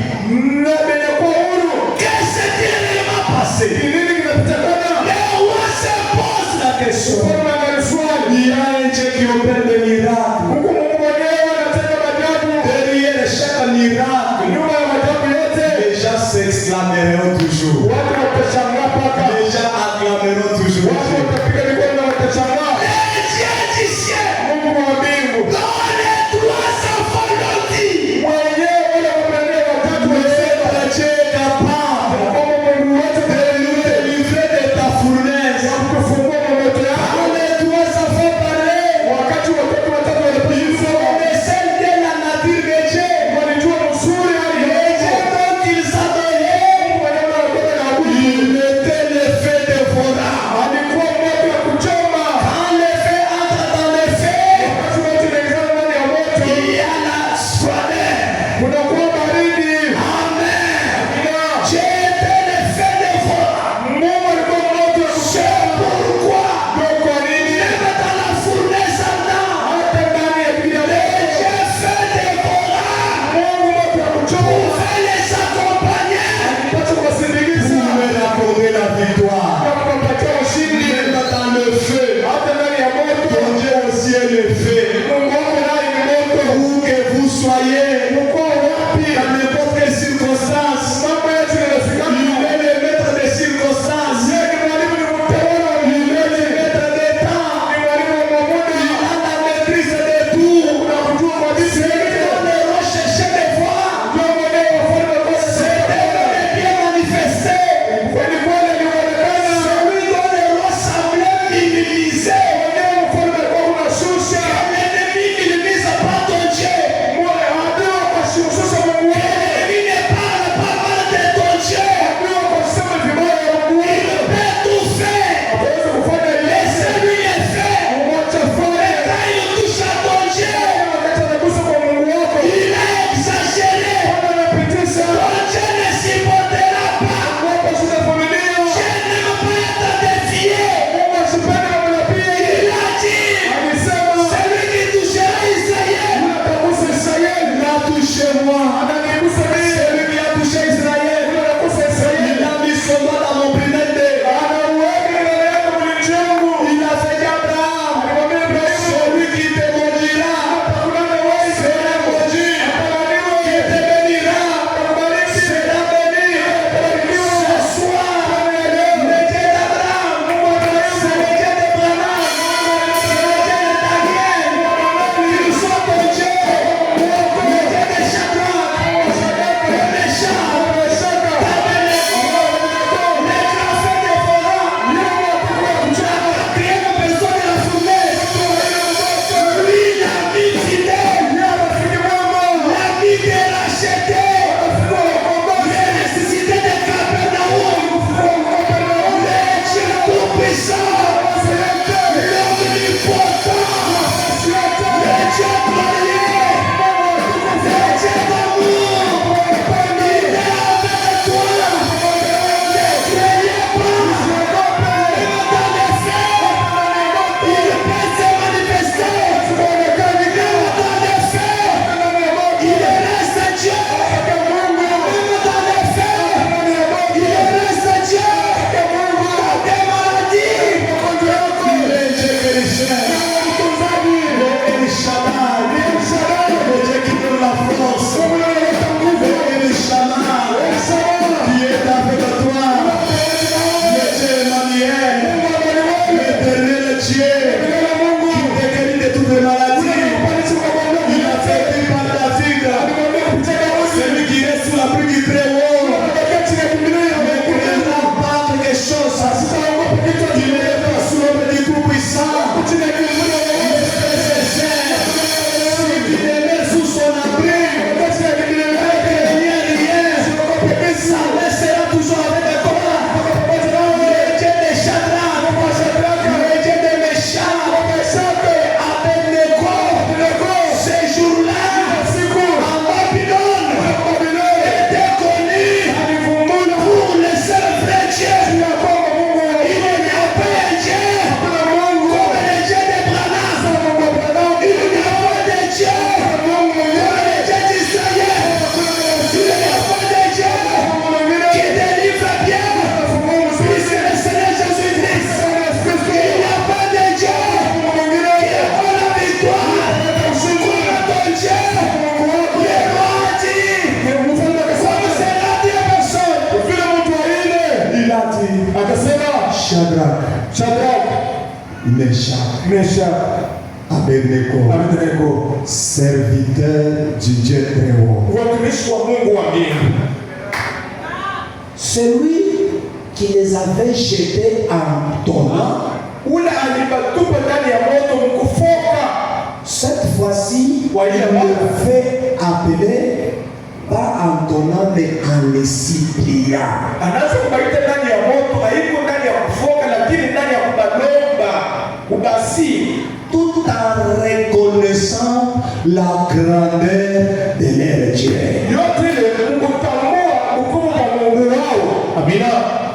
na benye kwa huru. Qu'est-ce qui est réellement passé? Ni nini kinapitikana? Le roi se pose la question. Kuna ngani swali, Il y a un Dieu qui opère des miracles. Mungu mwenyewe anatenda maajabu. Derrière chaque miracle, Nyuma ya maajabu yote les gens s'exclameront toujours. watu watashangaa paka, Les gens acclameront toujours. watu watapiga mikono na watashangaa. Les dieux du ciel, Mungu wa mbingu dont les 3 enfants l'ont dit, mwenyewe wale wapendao watatu walisema, notre Dieu est capable kama Mungu wetu de nous délivrer de ta fournaise. kufungua mamoto yao. Quand les 3 enfants parlaient, Wakati watatu watatu ils walipojifunza connaissaient bien la nature de Dieu. walijua mzuri hali ya Les dieux Mungu. dont ils adoraient, Mungu wanaona watoto na abudu. il était le feu dévorant. Alikuwa moto ya kuchoma. Quand le feu entre dans le feu, Wakati wote inaingizana ndani ya moto, il y a la froideur. kunakuwa baridi. Amen. Amina. Dieu était le feu dévorant. Mungu alikuwa moto ya C'est kuchoma. pourquoi, Ndio kwa nini même dans la fournaise ardente, hata ndani ya kila le moto, Dieu feu dévorant Mungu moto ya kuchoma pouvait les accompagner alipata kuwasindikiza pour leur accorder la victoire. na kuwapatia ushindi. Même dans le feu, Hata ndani ya moto, ton Dieu aussi est le feu. Mungu wako naye ni moto. Où que vous soyez, Uko wapi? dans n'importe quelle circonstance, Mambo yetu yanafikana. il est le maître des circonstances. Yeye ni mwalimu, ni mtawala wa Il est le milele. maître des temps. Ni mwalimu wa Il mamuda. a la maîtrise de tout. Kuna kujua kwa jinsi C'est yake. lui qu'on est recherché des fois. Ndio mwenyewe wafalme wa kwanza. C'est le bien manifesté. Kweli kweli alionekana. C'est lui dont les rois semblaient minimiser. Mwenyewe mfalme alikuwa unashusha. L'ennemi minimise pas ton Dieu. Mwe adui wakashusha Mungu wake. L'ennemi ne parle pas mal de ton Dieu. Adui wakasema vibaya ya Mungu Il wake. peut tout faire. Hawezi kufanya Et yote. c'est lui le fait. Mwacha fanya. Et quand il touche à ton Dieu, Wakati anagusa kwa Mungu wako. il a exagéré. Bwana anapitisha. Ton Dieu ne supportera pas. Wako shida familia. Dieu n'aime pas être défié. Mungu asipende manabii. Il a dit, Alisema celui qui touchera Israël, atagusa Israeli. il a touché moi. Ananigusa mimi. Celui qui a touché Israël, Yule anagusa Israeli. il a mis son doigt dans mon prunelle. Anauweka ndani yako mlinzi wangu. Il a fait qu'Abraham, Alimwambia Ibrahimu. celui qui te maudira, Atakulana wewe. sera maudit. Atalaniwa. Qui te bénira, Atakubariki. sera béni. Atabarikiwa. Ce soir, le Dieu d'Abraham, c'est le Dieu d'Abraham, c'est le Dieu de Daniel, ils sont ton Dieu, le Dieu de Shadrach, le méchant, les grands faits de Pharaon, la quatrième personne de la fournaise, lui l'a mis fidèle, l'a mis déracheté, les nécessités de Capernaum, le Dieu tout-puissant, l'omnipotent, le Dieu glorieux, le Dieu d'amour, il est avec toi, ne craignez pas, même dans les faits, il peut se manifester, même dans les faits, il reste Dieu, même dans les faits, il reste Dieu, dans des maladies, il est Dieu chrétien, il est El Shaddai, le Dieu qui donne la force, El Shaddai, qui est avec toi, le Dieu Emmanuel, l'éternel Dieu, qui te guérit de toutes les maladies, il a fait pris par David, celui qui reste sous la pluie du Très-Haut, ne craignant pas quelque chose, Shadrach, Meshach, Abednego, serviteur du Dieu très haut. watumishi wa Mungu wa mbingu. Celui qui les avait jetés en tournant, Ule alibatupa ndani ya moto mkufoka. cette fois-ci, il le fait appeler pas en tournant mais en les suppliant. Anaanza kubaita ndani ya moto, haiko ndani ya kufoka, lakini ndani ya kubalomba, kubasi, Tout en reconnaissant la grandeur de leur Dieu. yote ile mkutambua ukubwa wa Mungu wao. Amina.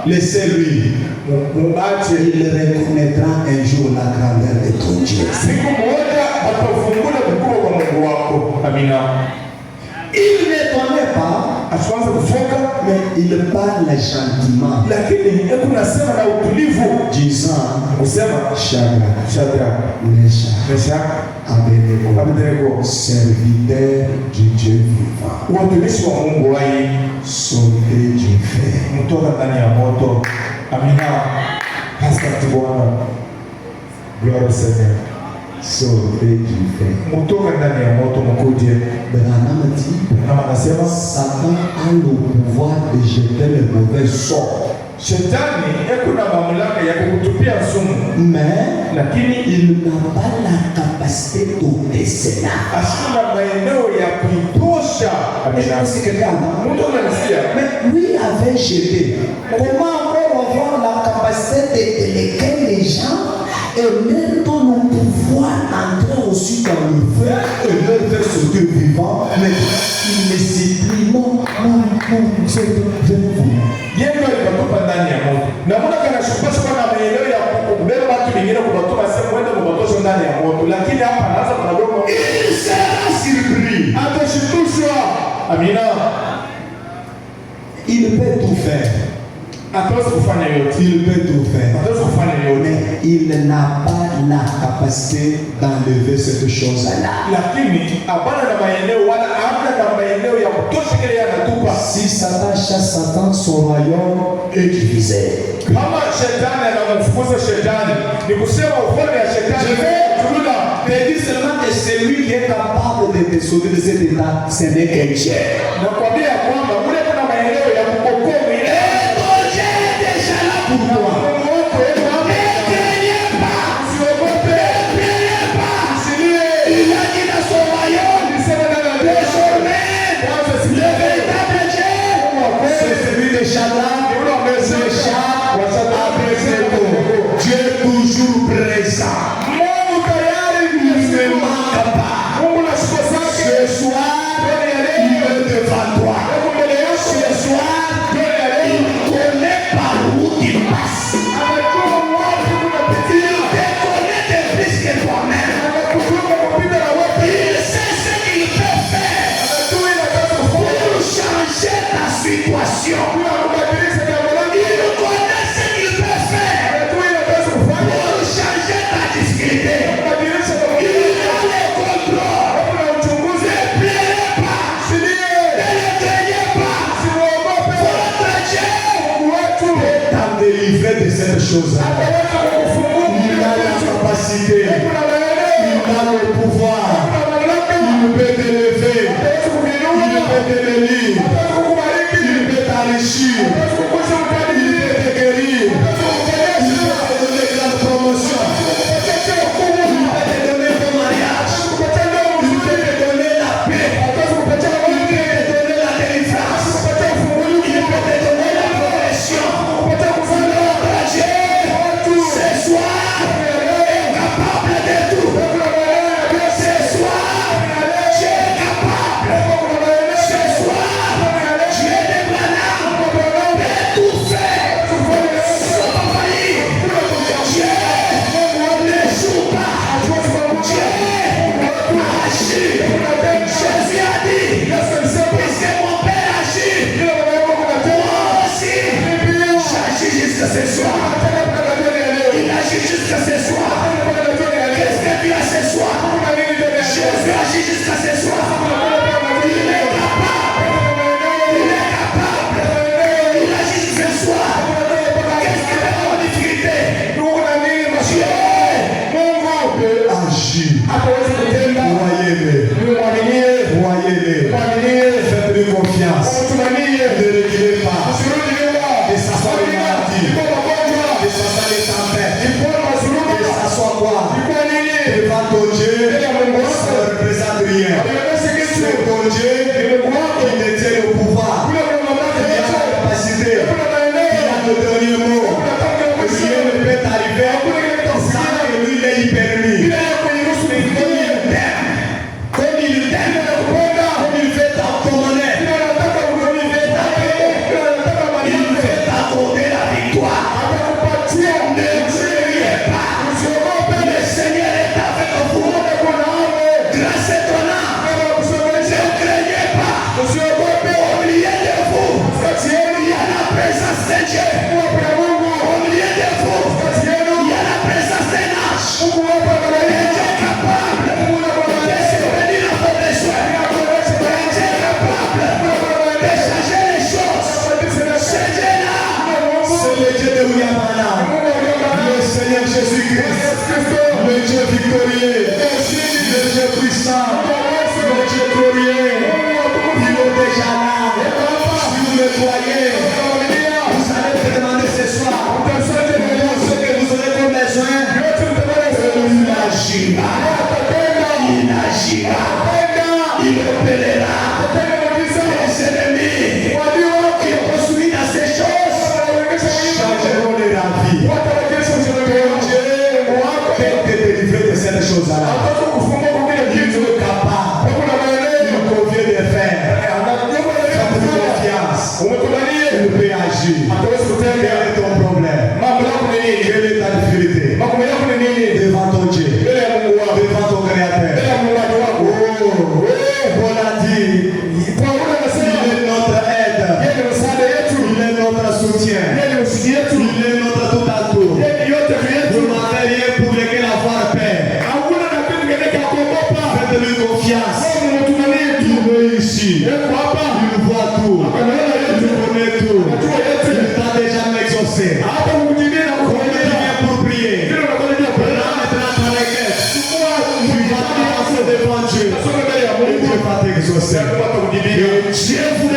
Laissez-lui. Il reconnaîtra un jour la grandeur de ton Dieu. Siku moja atafungula ukubwa wa Mungu wako. Amina. Il ne connaît pas, Asianze kufoka, mais il parle gentiment, lakini hebu nasema na utulivu, disant kusema Shadrach, Meshach, Meshach, Abednego, serviteur du Dieu vivant, watumishi wa Mungu wai sauvé du feu. mtoka ndani ya moto. Amina. Asante Bwana. Gloire au Seigneur. Sauvé du feu. Mtoka ndani ya moto mkuje. Branham dit, Na anasema Satan a le pouvoir de jeter le mauvais sort, shetani eko na mamlaka ya kukutupia sumu, mais lakini il n'a pas la capacité d'ôter cela. ashina maeneo ya kuitosha. Amina. C'est quelqu'un. Mtu anasikia Mais lui avait jeté. Comment encore avoir la capacité de déléguer les gens et même dans le pouvoir entrer aussi dans le feu et leur faire ce Dieu vivant, mais il les supplie, non, je vous. yeye alibatupa ndani ya moto, na mbona kana shupasha na maeneo ya kubeba watu wengine kubatupa sehemu kwenda kubatosha ndani ya moto, lakini hapa anaanza kunadogo, Il sera surpris. atashitushwa. Amina. Il peut tout faire. Ataweza kufanya yote, Il peut tout faire. ataweza kufanya yote, Mais il n'a pas la capacité d'enlever cette chose-là. lakini hapana na maeneo wala hamna na maeneo ya kutosha kile yanatupa. Si Satan chasse Satan, son royaume est divisé. Kama shetani anamfukuza shetani, ni kusema ufalme ya shetani tunaona Mais dis seulement que celui qui est capable de te sauver de cet état, ce n'est que Dieu. nakwambia kwamba ule kuna maeneo ya kukokoa ile Ton Dieu est déjà là pour toi. Mungu wako yuko hapa. Ne craignez pas. Usiogope. Ne craignez pas. Usilie. Il a dit dans son royaume, Alisema ndani ya désormais, Kwanza le sikia. véritable Dieu, c'est celui de Shadrach, Meshach, Abednego. Dieu toujours présent. Mungu tayari Il ne manque pas. Mungu na siku zake. Ce soir, il est devant toi. Mungu mbele yako. Ce soir, il connaît par où il passe. Anajua wapi kunapitia. Il te connaît de plus que toi-même. Anakujua kupita na wapi. Il sait ce qu'il peut faire Anajua inataka kufanya. pour changer ta situation. Anajua kubadilisha jambo lako. Il connaît ce qu'il peut faire Anajua inataka kufanya. pour changer ta difficulté. Kubadilisha jambo Il lako. a le contrôle. Kuna uchunguzi. Ne pleurez pas. Usilie. Ne le craignez pas. Usiogope. Votre Dieu Mungu wetu peut t'en délivrer de cette chose-là. ataweza kukufungua. Il a la capacité. Kuna maeneo. Il a le pouvoir. Kuna mamlaka. Il peut t'élever. Ataweza kukuinua. Il peut te bénir. Ataweza kukubariki. Il peut t'enrichir. Ataweza kukuza Il utajiri. peut te guérir. Ataweza Il kukuonyesha. peut te donner grande promotion. Kukupatia cheo kubwa. Il peut te donner ton mariage. Kukupatia ndoa Il nzuri. peut te donner la paix. Ataweza kukupatia Il amani. peut te donner la délivrance. Kukupatia ufungulivu. Il peut te donner la progression. Kukupatia kufanya. Notre Dieu, ce soir, est capable de tout. Ce soir, Dieu est capable. Ce soir, Dieu de Branham peut tout faire. Sans faillir. Dieu ne joue pas. Dieu agit. Jésus a dit, puisque mon Père agit, moi aussi, j'agis jusqu'à ce soir. Il agit jusqu'à ce soir. Qu'est-ce que tu as ce soir? Jésus agit jusqu'à ce soir. Il est capable. Il est capable. Il agit ce soir. Qu'est-ce que tu as en difficulté? Jésus-Christ, le Dieu victorieux, le Dieu puissant, le Dieu glorieux, il est déjà là. Si vous le croyez, vous allez te demander ce soir, ce que vous aurez comme besoin, il agira, il agira, il opérera. Les ennemis qui construisent dans ces choses changeront de la vie. Dieu peut te délivrer de cette chose-là. Il est capable. Il convient de faire. Faites-lui confiance. Il peut agir. Quel est ton problème? Quelle est ta difficulté? Devant ton Dieu. Devant ton Créateur. Oh, on a dit, il est notre aide. Il est notre soutien. Il est notre tout à tout. Vous n'avez rien pour lequel avoir paix. Faites-lui confiance. Il est ici. Il voit tout. Il connaît tout. Il t'a déjà exaucé. On vient pour prier. Maintenant ton requête. Tu vas te lancer devant Dieu. Et Dieu va t'exaucer. Dieu vous